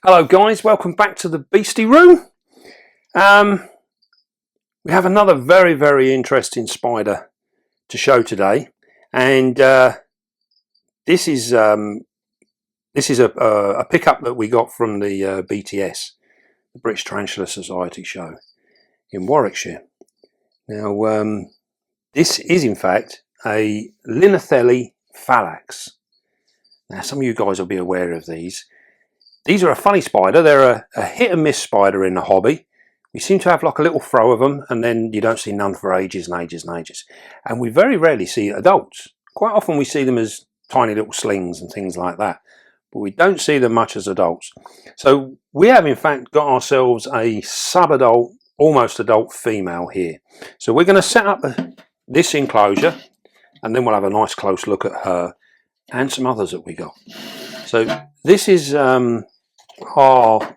Hello guys, welcome back to the Beastie Room. We have another very interesting spider to show today, and this is a pickup that we got from the BTS, the British Tarantula Society show in Warwickshire. Now this is in fact a Linothele fallax. Now some of you guys will be aware of these. These are a funny spider. They're a hit and miss spider in the hobby. We seem to have like a little throw of them, and then you don't see none for ages and ages and ages. And we very rarely see adults. Quite often we see them as tiny little slings and things like that, but we don't see them much as adults. So we have in fact got ourselves a sub-adult, almost adult female here. So we're going to set up this enclosure, and then we'll have a nice close look at her and some others that we got. So this is our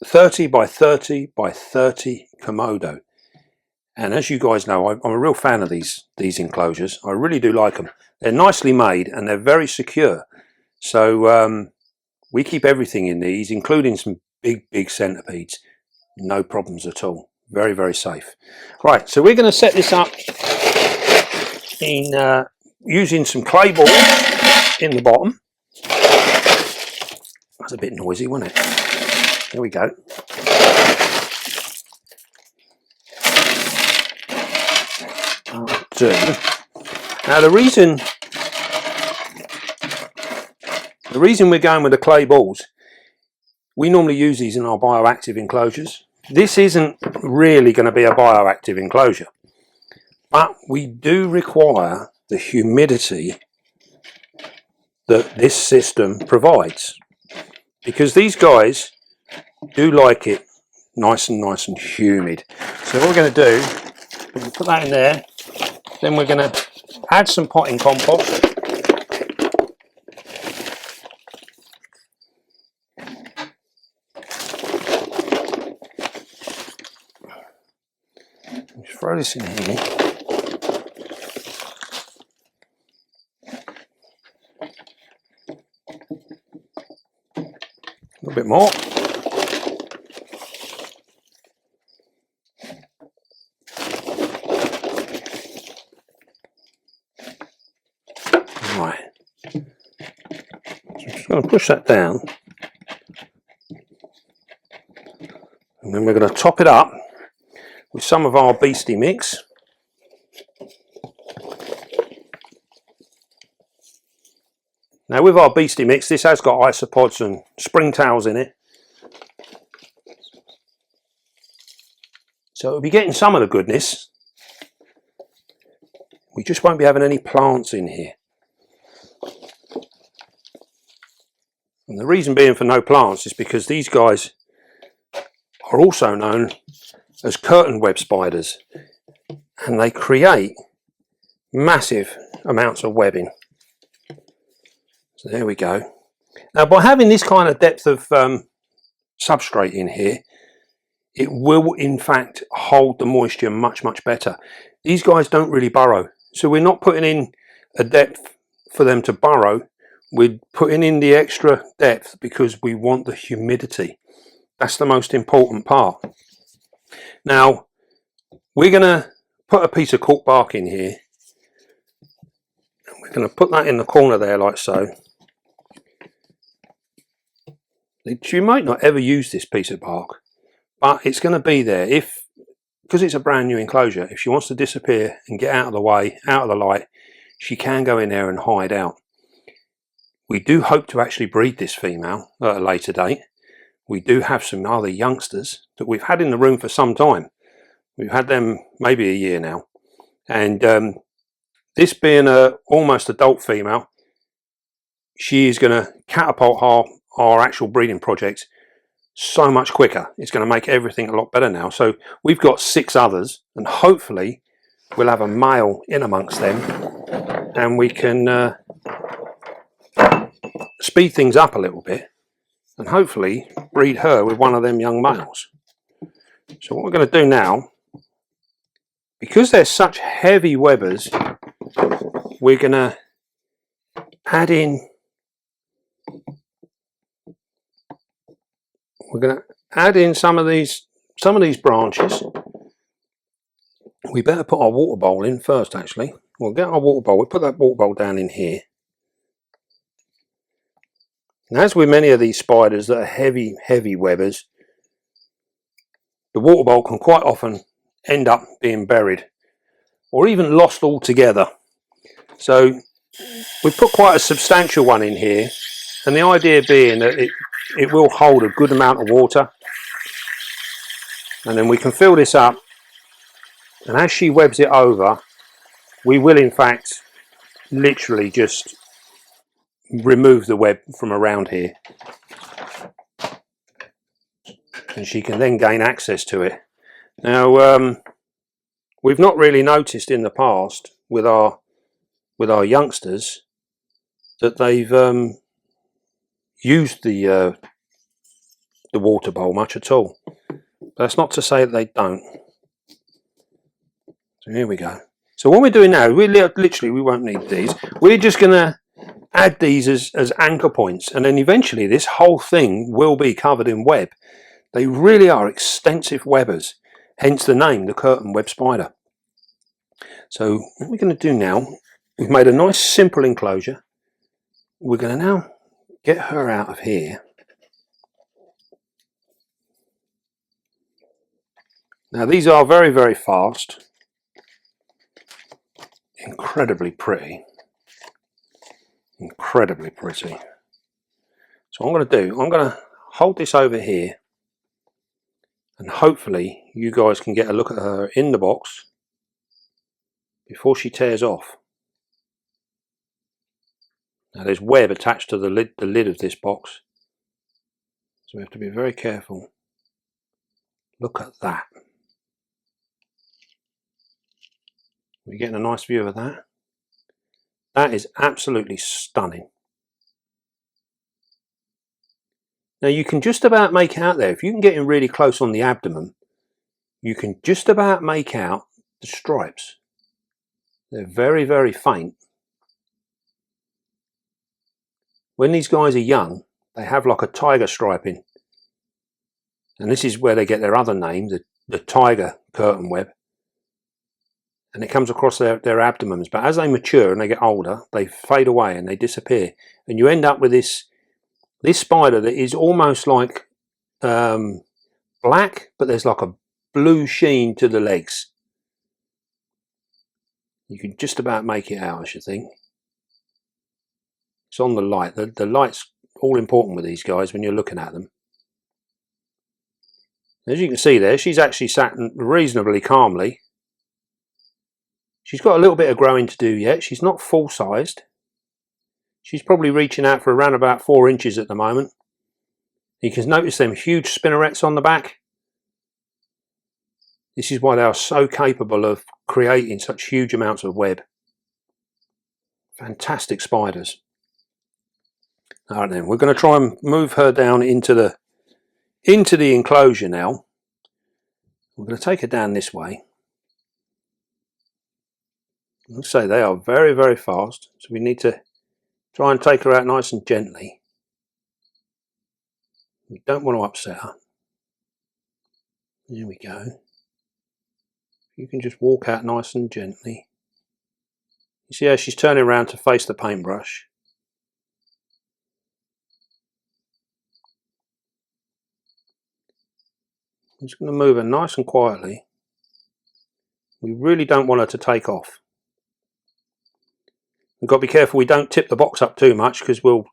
30 by 30 by 30 Komodo, and as you guys know, I'm a real fan of these enclosures. I really do like them. They're nicely made and they're very secure. So we keep everything in these, including some big centipedes. No problems at all. Very safe. Right, so we're going to set this up in using some clay balls in the bottom. That's a bit noisy, wasn't it? There we go. Now the reason we're going with the clay balls, we normally use these in our bioactive enclosures. This isn't really going to be a bioactive enclosure, but we do require the humidity that this system provides, because these guys do like it nice and humid. So what we're going to do, we're going to put that in there, then we're going to add some potting compost. Just throw this in here. A little bit more. Right. So I'm just going to push that down, and then we're going to top it up with some of our Beastie mix. Now with our Beastie mix, this has got isopods and springtails in it, so it'll be getting some of the goodness. We just won't be having any plants in here. And the reason being for no plants is because these guys are also known as curtain web spiders, and they create massive amounts of webbing. So there we go. Now by having this kind of depth of substrate in here, it will in fact hold the moisture much better. These guys don't really burrow, so we're not putting in a depth for them to burrow. We're putting in the extra depth because we want the humidity. That's the most important part. Now we're going to put a piece of cork bark in here, and we're going to put that in the corner there like so. You might not ever use this piece of bark, but it's going to be there because it's a brand new enclosure. If she wants to disappear and get out of the way, out of the light, she can go in there and hide out. We do hope to actually breed this female at a later date. We do have some other youngsters that we've had in the room for some time. We've had them maybe a year now, and this being a almost adult female, she is going to catapult our actual breeding project so much quicker. It's going to make everything a lot better now. So we've got 6 others, and hopefully we'll have a male in amongst them, and we can speed things up a little bit and hopefully breed her with one of them young males. So what we're going to do now, because they're such heavy webbers, we're going to add in we're going to add in some of these branches. We better put our water bowl in first, actually. We'll get our water bowl. We'll put that water bowl down in here. And as with many of these spiders that are heavy webbers, the water bowl can quite often end up being buried or even lost altogether. So we put quite a substantial one in here, and the idea being that it will hold a good amount of water, and then we can fill this up, and as she webs it over, we will in fact literally just remove the web from around here, and she can then gain access to it. Now we've not really noticed in the past with our youngsters that they've used the water bowl much at all. That's not to say that they don't. So here we go. So what we're doing now, we won't need these. We're just going to add these as anchor points, and then eventually this whole thing will be covered in web. They really are extensive webbers, hence the name, the curtain web spider. So what we're going to do now, we've made a nice simple enclosure. We're going to now get her out of here. Now these are very fast, incredibly pretty. So what I'm going to do, I'm going to hold this over here, and hopefully you guys can get a look at her in the box before she tears off. Now there's web attached to the lid of this box, so we have to be very careful. Look at that. We're getting a nice view of that. That is absolutely stunning. Now you can just about make out there, if you can get in really close on the abdomen, you can just about make out the stripes. They're very faint. When these guys are young, they have like a tiger striping, and this is where they get their other name, the tiger curtain web. And it comes across their abdomens, but as they mature and they get older, they fade away and they disappear, and you end up with this spider that is almost like black, but there's like a blue sheen to the legs. You can just about make it out, I should think. It's on the light. The light's all important with these guys when you're looking at them. As you can see there, she's actually sat reasonably calmly. She's got a little bit of growing to do yet. She's not full sized. She's probably reaching out for around about 4 inches at the moment. You can notice them huge spinnerets on the back. This is why they are so capable of creating such huge amounts of web. Fantastic spiders. Alright then, we're going to try and move her down into the enclosure now. We're going to take her down this way. Let's say they are very fast, so we need to try and take her out nice and gently. We don't want to upset her. There we go. You can just walk out nice and gently. You see how she's turning around to face the paintbrush. I'm just going to move her nice and quietly. We really don't want her to take off. We've got to be careful we don't tip the box up too much, because we'll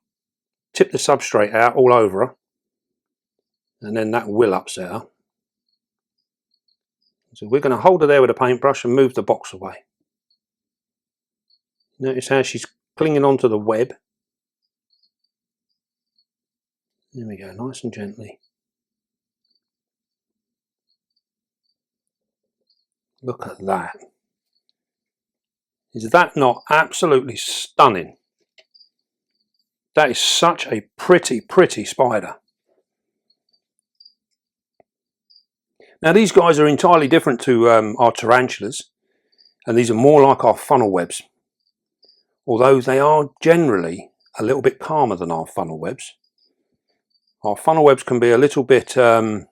tip the substrate out all over her, and then that will upset her. So we're going to hold her there with a paintbrush and move the box away. Notice how she's clinging onto the web. There we go, nice and gently. Look at that. Is that not absolutely stunning? That is such a pretty spider. Now these guys are entirely different to our tarantulas, and these are more like our funnel webs, although they are generally a little bit calmer than our funnel webs. Our funnel webs can be a little bit full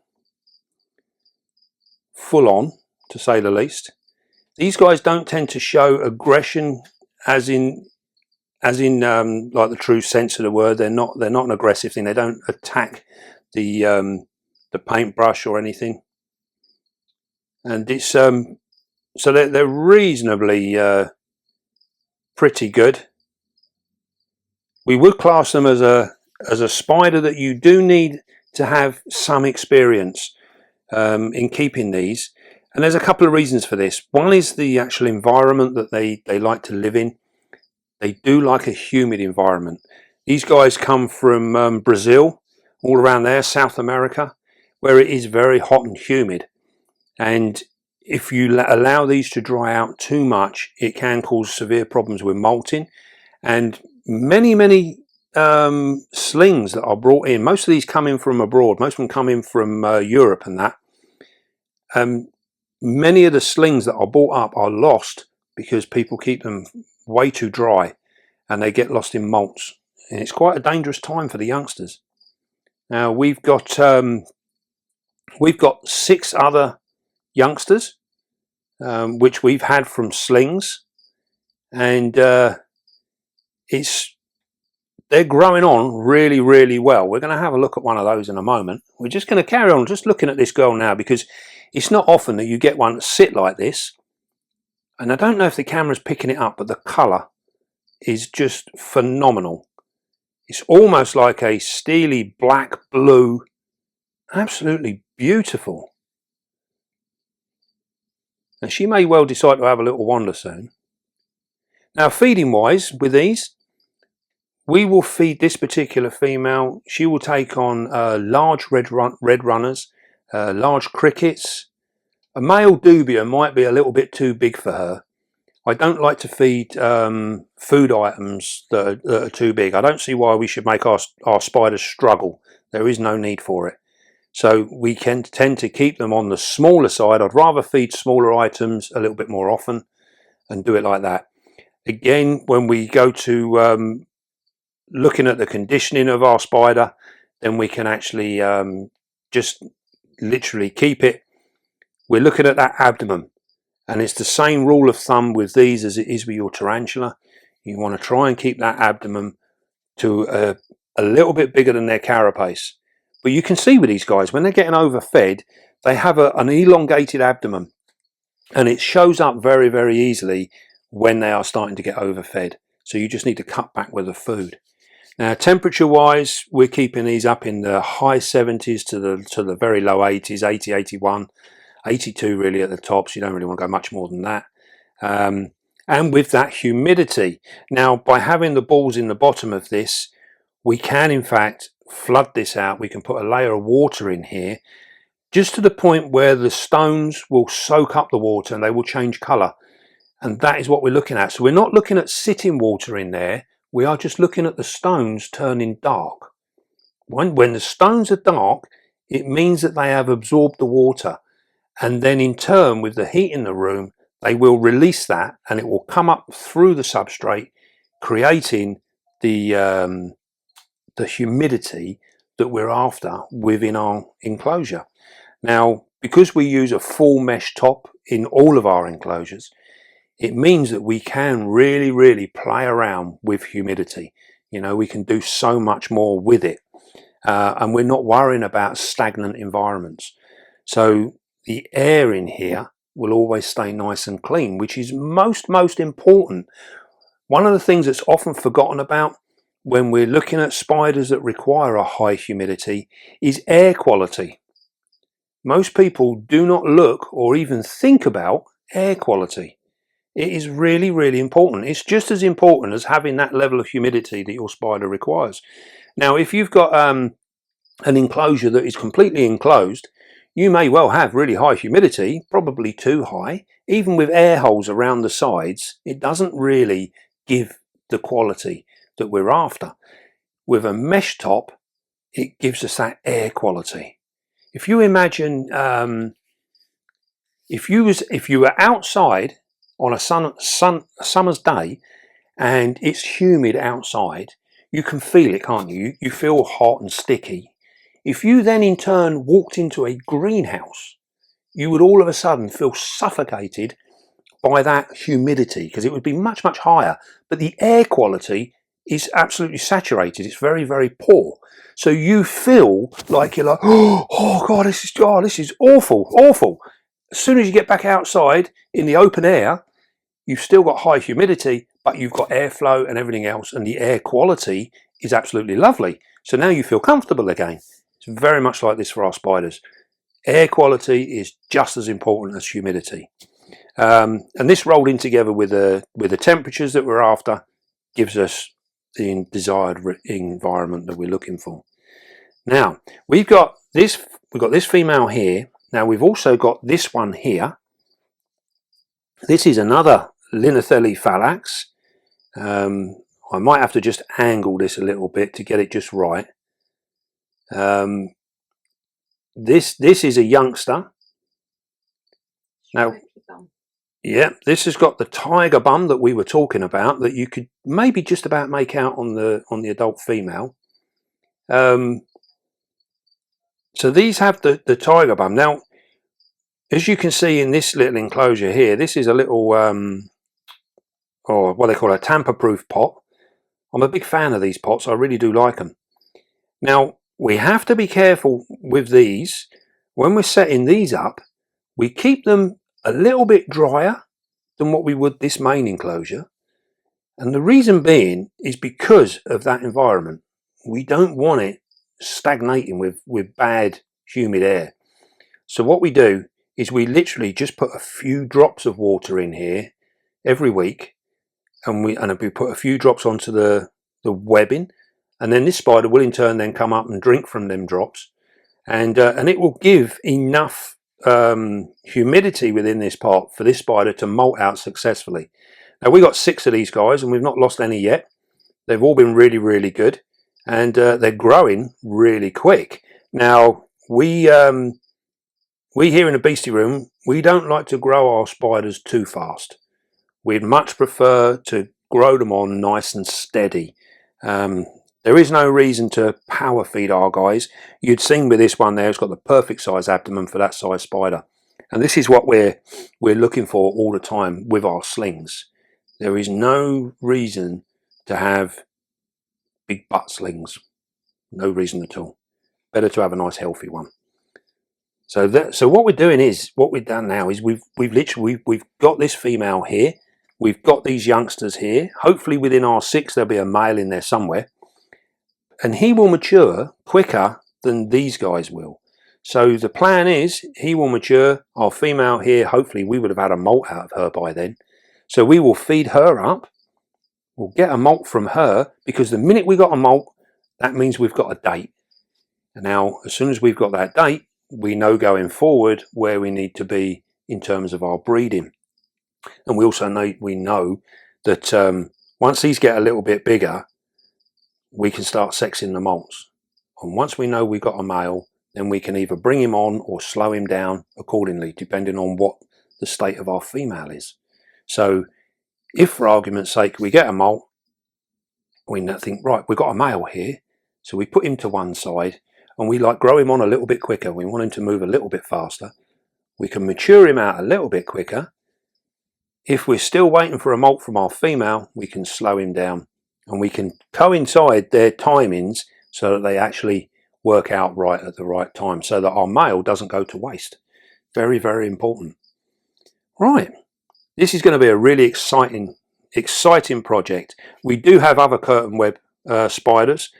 on, to say the least. These guys don't tend to show aggression as in like the true sense of the word. They're not an aggressive thing. They don't attack the paintbrush or anything. And it's so they're reasonably pretty good. We would class them as a spider that you do need to have some experience in keeping these, and there's a couple of reasons for this. One is the actual environment that they like to live in. They do like a humid environment. These guys come from Brazil, all around there, South America, where it is very hot and humid, and if you allow these to dry out too much, it can cause severe problems with molting. And many slings that are brought in, most of these come in from abroad, most of them come in from Europe and that. Many of the slings that are brought up are lost because people keep them way too dry and they get lost in molts, and it's quite a dangerous time for the youngsters. Now we've got 6 other youngsters which we've had from slings, and they're growing on really well. We're going to have a look at one of those in a moment. We're just going to carry on just looking at this girl now, because it's not often that you get one that sit like this. And I don't know if the camera's picking it up, but the colour is just phenomenal. It's almost like a steely black blue, absolutely beautiful. And she may well decide to have a little wander soon. Now feeding wise with these, we will feed this particular female. She will take on large red runners, large crickets. A male dubia might be a little bit too big for her. I don't like to feed food items that are too big. I don't see why we should make our spiders struggle. There is no need for it. So we can tend to keep them on the smaller side. I'd rather feed smaller items a little bit more often and do it like that. Again, when we go to looking at the conditioning of our spider, then we can actually just literally keep it. We're looking at that abdomen, and it's the same rule of thumb with these as it is with your tarantula. You want to try and keep that abdomen to a little bit bigger than their carapace. But you can see with these guys, when they're getting overfed, they have an elongated abdomen, and it shows up very easily when they are starting to get overfed. So you just need to cut back with the food. Now temperature wise, we're keeping these up in the high 70s to the very low 80s, 80, 81, 82 really at the top, so you don't really want to go much more than that. And with that humidity, now by having the balls in the bottom of this, we can in fact flood this out. We can put a layer of water in here, just to the point where the stones will soak up the water and they will change colour. And that is what we're looking at. So we're not looking at sitting water in there. We are just looking at the stones turning dark. When the stones are dark, it means that they have absorbed the water, and then in turn with the heat in the room, they will release that and it will come up through the substrate, creating the humidity that we're after within our enclosure. Now, because we use a full mesh top in all of our enclosures, it means that we can really play around with humidity. You know, we can do so much more with it, and we're not worrying about stagnant environments. So the air in here will always stay nice and clean, which is most important. One of the things that's often forgotten about when we're looking at spiders that require a high humidity is air quality. Most people do not look or even think about air quality. It is really important. It's just as important as having that level of humidity that your spider requires. Now, if you've got an enclosure that is completely enclosed, you may well have really high humidity, probably too high. Even with air holes around the sides, it doesn't really give the quality that we're after. With a mesh top, it gives us that air quality. If you imagine, if you were outside on a summer's day and it's humid outside, you can feel it, can't you? You feel hot and sticky. If you then in turn walked into a greenhouse, you would all of a sudden feel suffocated by that humidity, because it would be much, much higher, but the air quality is absolutely saturated. It's very, very poor. So you feel like you're like, oh God, this is awful, awful. As soon as you get back outside in the open air, you've still got high humidity, but you've got airflow and everything else, and the air quality is absolutely lovely. So now you feel comfortable again. It's very much like this for our spiders. Air quality is just as important as humidity. And this rolled in together with the temperatures that we're after gives us the desired environment that we're looking for. Now we've got this female here. Now we've also got this one here. This is another Linothele fallax. I might have to just angle this a little bit to get it just right. This is a youngster. Now, yeah, this has got the tiger bum that we were talking about, that you could maybe just about make out on the adult female. So these have the tiger bum. Now, as you can see in this little enclosure here, this is a little, or what they call a tamper-proof pot. I'm a big fan of these pots. I really do like them. Now, we have to be careful with these. When we're setting these up, we keep them a little bit drier than what we would this main enclosure. And the reason being is because of that environment. We don't want it stagnating with bad, humid air. So what we do is we literally just put a few drops of water in here every week, and we put a few drops onto the webbing, and then this spider will in turn then come up and drink from them drops, and it will give enough humidity within this pot for this spider to molt out successfully. Now we got 6 of these guys and we've not lost any yet. They've all been really, really good, and they're growing really quick. Now we here in the beastie room, we don't like to grow our spiders too fast. We'd much prefer to grow them on nice and steady. There is no reason to power feed our guys. You'd seen with this one there, it's got the perfect size abdomen for that size spider. And this is what we're looking for all the time with our slings. There is no reason to have big butt slings. No reason at all. Better to have a nice healthy one. So what we're doing is, what we've done now is we've got this female here. We've got these youngsters here. Hopefully within our 6 there'll be a male in there somewhere. And he will mature quicker than these guys will. So the plan is he will mature. Our female here, hopefully we would have had a molt out of her by then. So we will feed her up. We'll get a molt from her, because the minute we got a molt, that means we've got a date. And now as soon as we've got that date, we know going forward where we need to be in terms of our breeding. And we also know that once these get a little bit bigger, we can start sexing the molts. And once we know we've got a male, then we can either bring him on or slow him down accordingly, depending on what the state of our female is. So if, for argument's sake, we get a molt, we think, right, we've got a male here, so we put him to one side and we grow him on a little bit quicker. We want him to move a little bit faster. We can mature him out a little bit quicker. If we're still waiting for a molt from our female, we can slow him down, and we can coincide their timings so that they actually work out right at the right time, so that our male doesn't go to waste. Very, very important. Right, this is going to be a really exciting project. We do have other curtain web spiders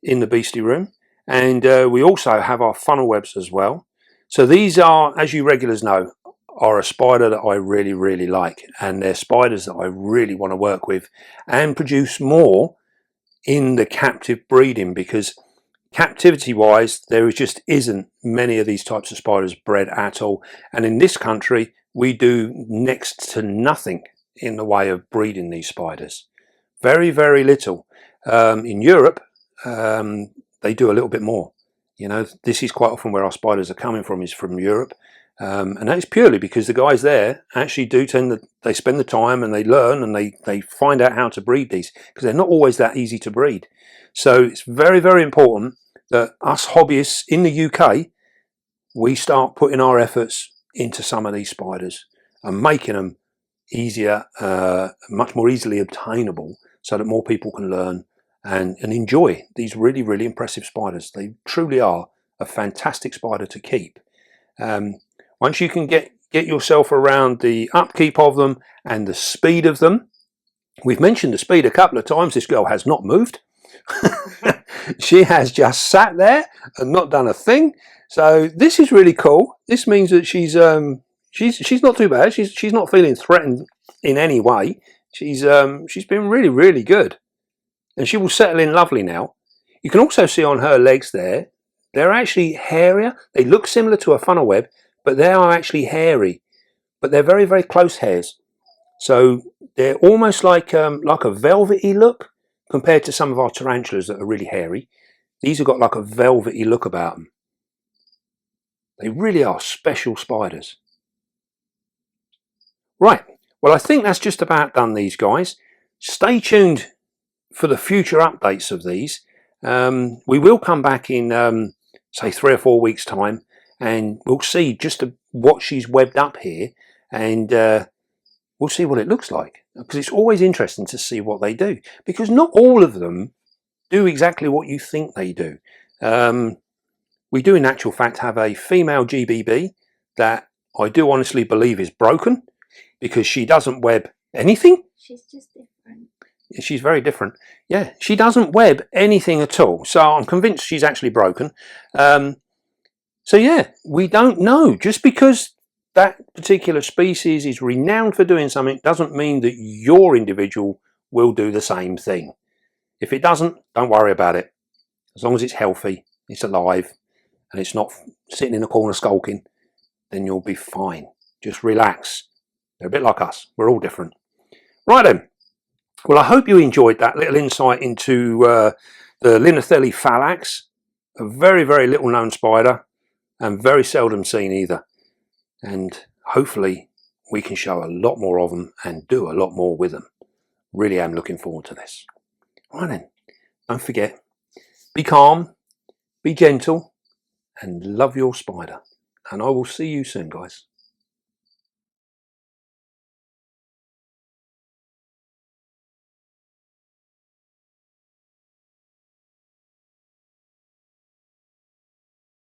in the beastie room, and we also have our funnel webs as well. So these are, as you regulars know, are a spider that I really, really like, and they're spiders that I really want to work with and produce more in the captive breeding, because captivity wise there just isn't many of these types of spiders bred at all, and in this country we do next to nothing in the way of breeding these spiders. Very, very little. In Europe they do a little bit more. You know, this is quite often where our spiders are coming from, is from Europe. And that is purely because the guys there actually do they spend the time and they learn and they find out how to breed these, because they're not always that easy to breed. So it's very, very important that us hobbyists in the UK, we start putting our efforts into some of these spiders and making them easier, much more easily obtainable, so that more people can learn and enjoy these really, really impressive spiders. They truly are a fantastic spider to keep. Once you can get yourself around the upkeep of them and the speed of them. We've mentioned the speed a couple of times. This girl has not moved. She has just sat there and not done a thing. So this is really cool. This means that she's not too bad. She's not feeling threatened in any way. She's been really, really good, and she will settle in lovely now. You can also see on her legs there, they're actually hairier. They look similar to a funnel web, but they are actually hairy. But they're very, very close hairs. So they're almost like a velvety look compared to some of our tarantulas that are really hairy. These have got like a velvety look about them. They really are special spiders. Right, well, I think that's just about done, these guys. Stay tuned for the future updates of these. We will come back in, say, 3 or 4 weeks' time, and we'll see just what she's webbed up here, and we'll see what it looks like, because it's always interesting to see what they do, because not all of them do exactly what you think they do. We do in actual fact have a female GBB that I do honestly believe is broken, because she doesn't web anything. She's just different. She's very different. Yeah, she doesn't web anything at all. So I'm convinced she's actually broken. So yeah, we don't know. Just because that particular species is renowned for doing something doesn't mean that your individual will do the same thing. If it doesn't, don't worry about it. As long as it's healthy, it's alive, and it's not sitting in a corner skulking, then you'll be fine. Just relax. They're a bit like us. We're all different. Right then. Well, I hope you enjoyed that little insight into the Linothele fallax, a very, very little known spider, and very seldom seen either. And hopefully we can show a lot more of them and do a lot more with them. Really am looking forward to this. Right then, don't forget, be calm, be gentle, and love your spider. And I will see you soon, guys.